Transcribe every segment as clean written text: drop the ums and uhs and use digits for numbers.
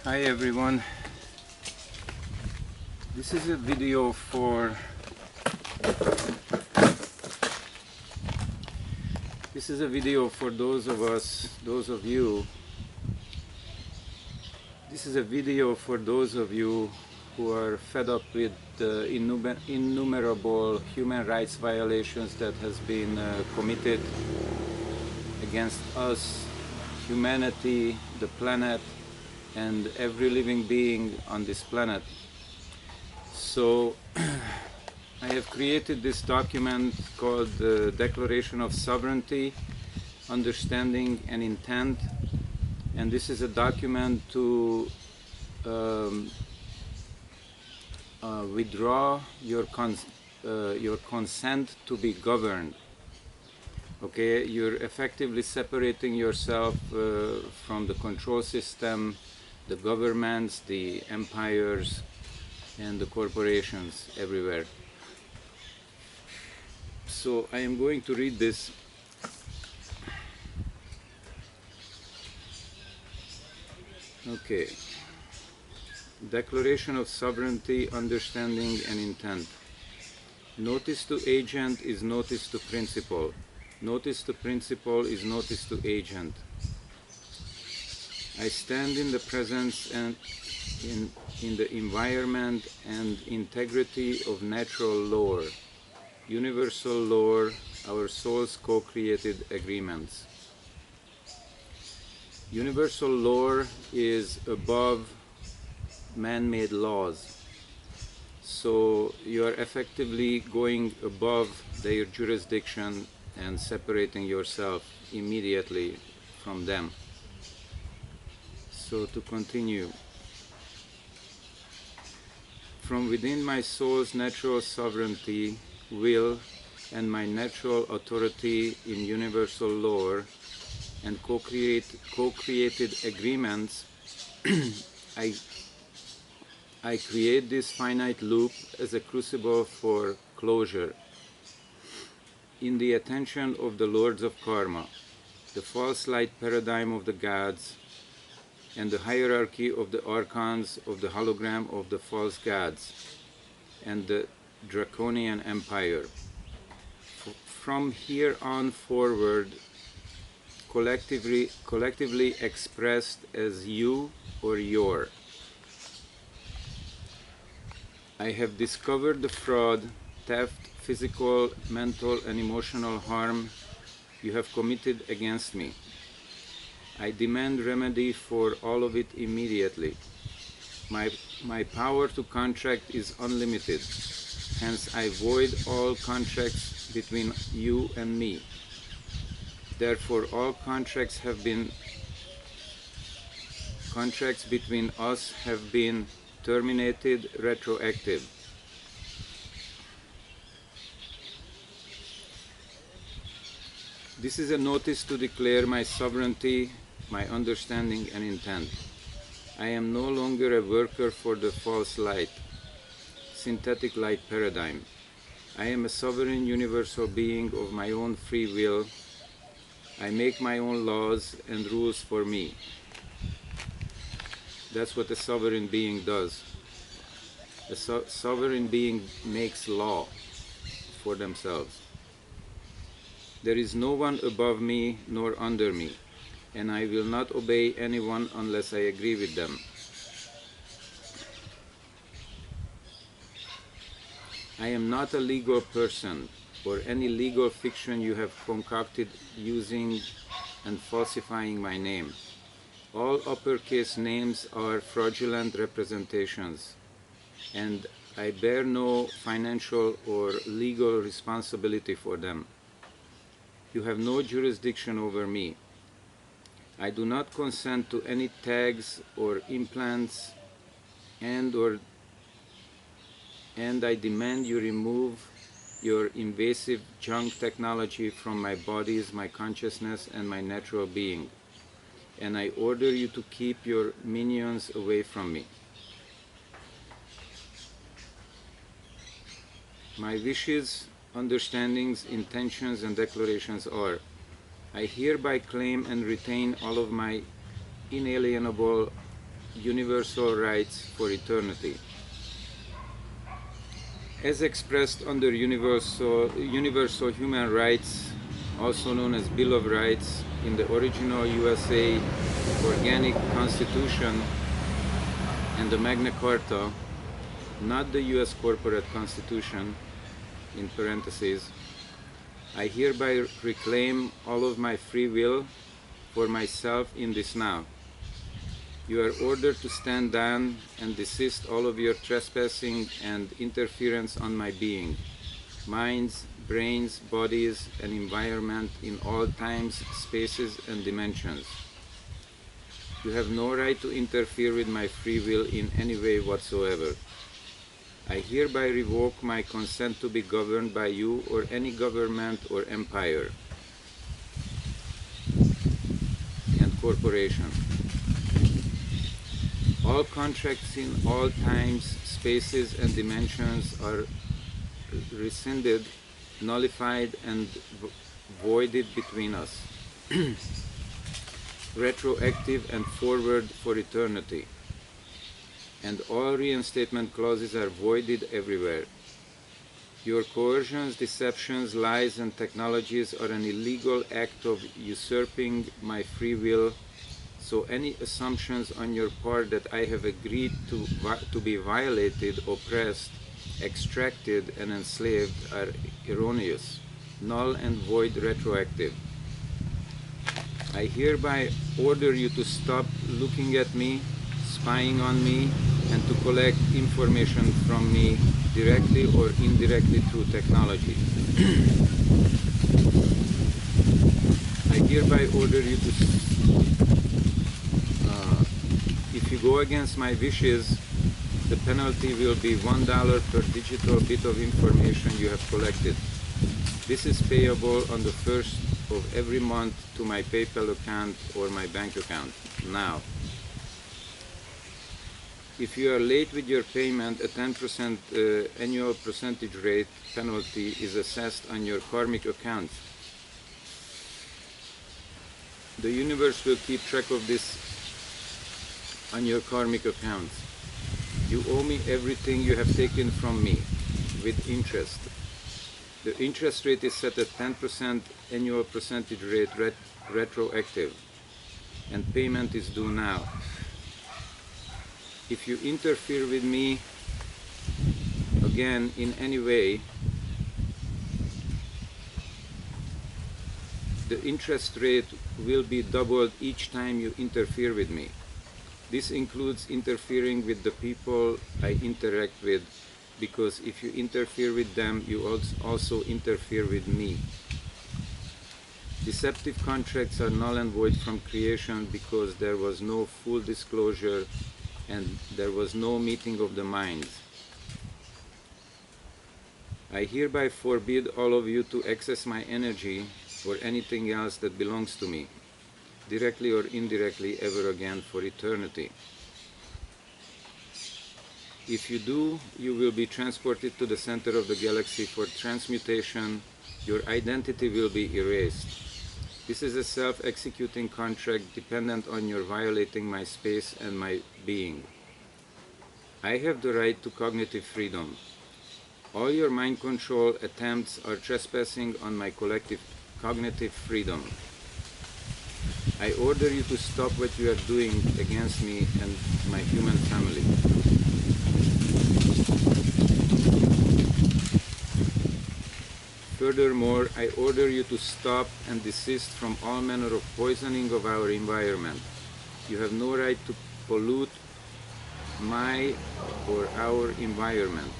Hi everyone. This is a video for those of us, those of you. This is a video for those of you who are fed up with the innumerable human rights violations that has been committed against us, humanity, the planet, and every living being on this planet. So I have created this document called the Declaration of Sovereignty, Understanding and Intent, and this is a document to withdraw your consent to be governed. Okay, you're effectively separating yourself from the control system, the governments, the empires, and the corporations everywhere. So I am going to read this. Okay. Declaration of Sovereignty, Understanding and Intent. Notice to agent is notice to principal. Notice to principal is notice to agent. I stand in the presence and in the environment and integrity of natural law, universal law, our soul's co-created agreements. Universal law is above man-made laws. So you are effectively going above their jurisdiction and separating yourself immediately from them. So to continue, from within my soul's natural sovereignty, will, and my natural authority in universal law and co-created agreements, I create this finite loop as a crucible for closure. In the attention of the lords of karma, the false light paradigm of the gods, and the hierarchy of the archons of the hologram of the false gods, and the draconian empire. From here on forward, collectively expressed as you or your. I have discovered the fraud, theft, physical, mental, and emotional harm you have committed against me. I demand remedy for all of it immediately. My power to contract is unlimited, hence I void all contracts between you and me. Therefore, all contracts between us have been terminated retroactive. This is a notice to declare my sovereignty, my understanding and intent. I am no longer a worker for the false light, synthetic light paradigm. I am a sovereign universal being of my own free will. I make my own laws and rules for me. That's what a sovereign being does. A sovereign being makes law for themselves. There is no one above me nor under me, and I will not obey anyone unless I agree with them. I am not a legal person or any legal fiction you have concocted using and falsifying my name. All uppercase names are fraudulent representations, and I bear no financial or legal responsibility for them. You have no jurisdiction over me. I do not consent to any tags or implants, and I demand you remove your invasive junk technology from my bodies, my consciousness, and my natural being. And I order you to keep your minions away from me. My wishes, understandings, intentions, and declarations are: I hereby claim and retain all of my inalienable universal rights for eternity. As expressed under universal human rights, also known as Bill of Rights, in the original USA Organic Constitution and the Magna Carta, not the US Corporate Constitution, in parentheses, I hereby reclaim all of my free will for myself in this now. You are ordered to stand down and desist all of your trespassing and interference on my being, minds, brains, bodies, and environment in all times, spaces, and dimensions. You have no right to interfere with my free will in any way whatsoever. I hereby revoke my consent to be governed by you or any government or empire and corporation. All contracts in all times, spaces, and dimensions are rescinded, nullified, and voided between us, retroactive and forward for eternity. And all reinstatement clauses are voided everywhere. Your coercions, deceptions, lies, and technologies are an illegal act of usurping my free will, so any assumptions on your part that I have agreed to be violated, oppressed, extracted, and enslaved are erroneous, null and void, retroactive. I hereby order you to stop looking at me, spying on me, and to collect information from me directly or indirectly through technology. I hereby order you to, if you go against my wishes, the penalty will be $1 per digital bit of information you have collected. This is payable on the 1st of every month to my PayPal account or my bank account, now. If you are late with your payment, a 10% annual percentage rate penalty is assessed on your karmic account. The universe will keep track of this on your karmic account. You owe me everything you have taken from me, with interest. The interest rate is set at 10% annual percentage rate retroactive, and payment is due now. If you interfere with me again in any way, the interest rate will be doubled each time you interfere with me. This includes interfering with the people I interact with, because if you interfere with them, you also interfere with me. Deceptive contracts are null and void from creation because there was no full disclosure and there was no meeting of the minds. I hereby forbid all of you to access my energy or anything else that belongs to me, directly or indirectly, ever again for eternity. If you do, you will be transported to the center of the galaxy for transmutation. Your identity will be erased. This is a self-executing contract dependent on your violating my space and my being. I have the right to cognitive freedom. All your mind control attempts are trespassing on my collective cognitive freedom. I order you to stop what you are doing against me and my human family. Furthermore, I order you to stop and desist from all manner of poisoning of our environment. You have no right to pollute my or our environment.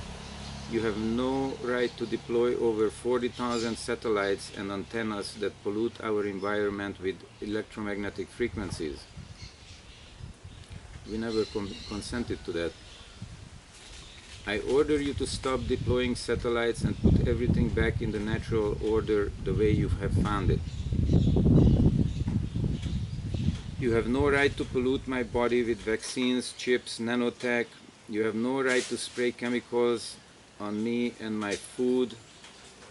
You have no right to deploy over 40,000 satellites and antennas that pollute our environment with electromagnetic frequencies. We never consented to that. I order you to stop deploying satellites and put everything back in the natural order the way you have found it. You have no right to pollute my body with vaccines, chips, nanotech. You have no right to spray chemicals on me and my food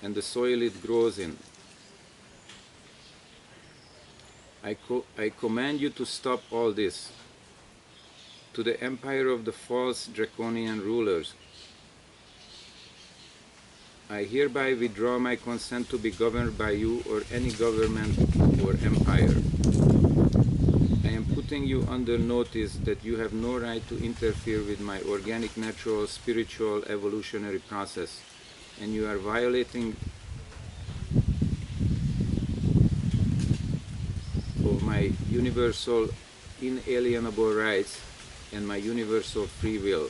and the soil it grows in. I command you to stop all this. to the empire of the false draconian rulers. I hereby withdraw my consent to be governed by you or any government or empire. I am putting you under notice that you have no right to interfere with my organic, natural, spiritual, evolutionary process, and you are violating of my universal inalienable rights and my universal free will.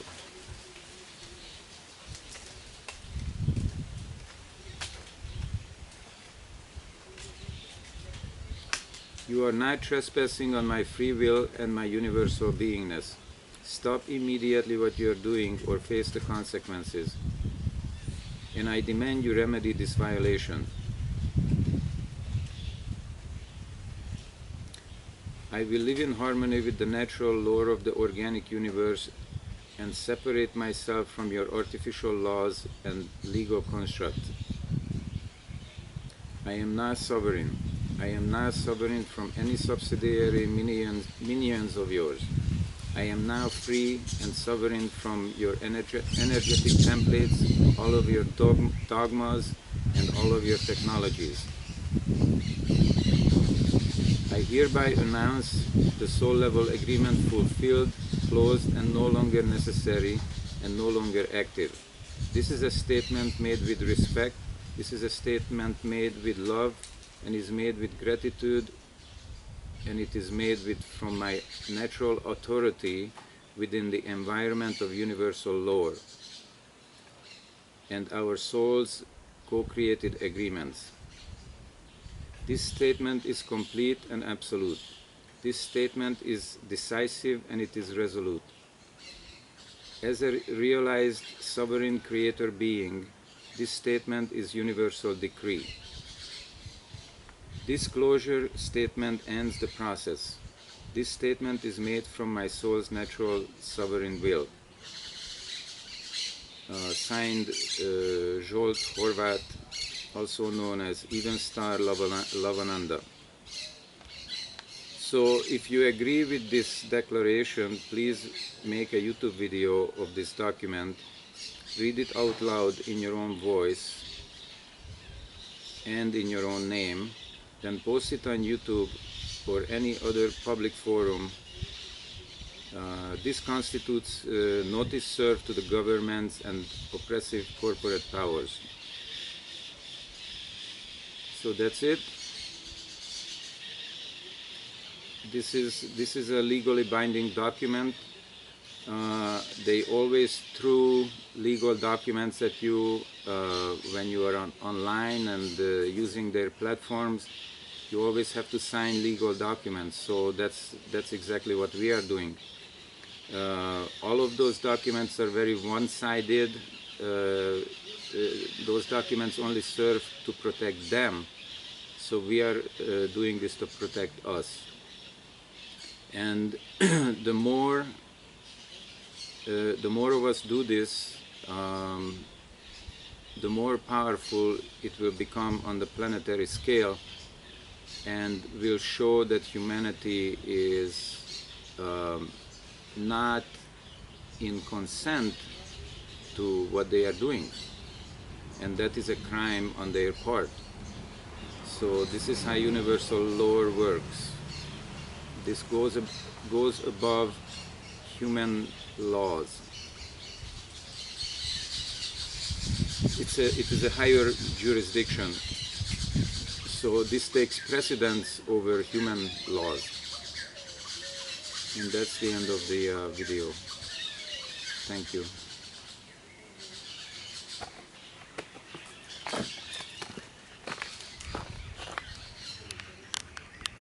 You are not trespassing on my free will and my universal beingness. Stop immediately what you are doing or face the consequences. And I demand you remedy this violation. I will live in harmony with the natural law of the organic universe and separate myself from your artificial laws and legal construct. I am not sovereign. I am not sovereign from any subsidiary minions of yours. I am now free and sovereign from your energetic templates, all of your dogmas, and all of your technologies. I hereby announce the soul-level agreement fulfilled, closed, and no longer necessary, and no longer active. This is a statement made with respect. This is a statement made with love, and is made with gratitude, and it is made from my natural authority within the environment of universal law and our soul's co-created agreements. This statement is complete and absolute. This statement is decisive and it is resolute. As a realized sovereign creator being, this statement is universal decree. This closure statement ends the process. This statement is made from my soul's natural sovereign will. Signed, Zsolt Horváth, also known as Even Star Lavananda. So if you agree with this declaration, please make a YouTube video of this document, read it out loud in your own voice and in your own name, then post it on YouTube or any other public forum. This constitutes notice served to the governments and oppressive corporate powers. So that's it. This is a legally binding document. They always throw legal documents at you when you are online and using their platforms. You always have to sign legal documents, so that's exactly what we are doing. All of those documents are very one-sided. Those documents only serve to protect them, so we are doing this to protect us. And the more of us do this, the more powerful it will become on the planetary scale, and will show that humanity is not in consent to what they are doing, and that is a crime on their part. So this is how universal law works. This goes above human laws. It is a higher jurisdiction. So this takes precedence over human laws. And that's the end of the video. Thank you.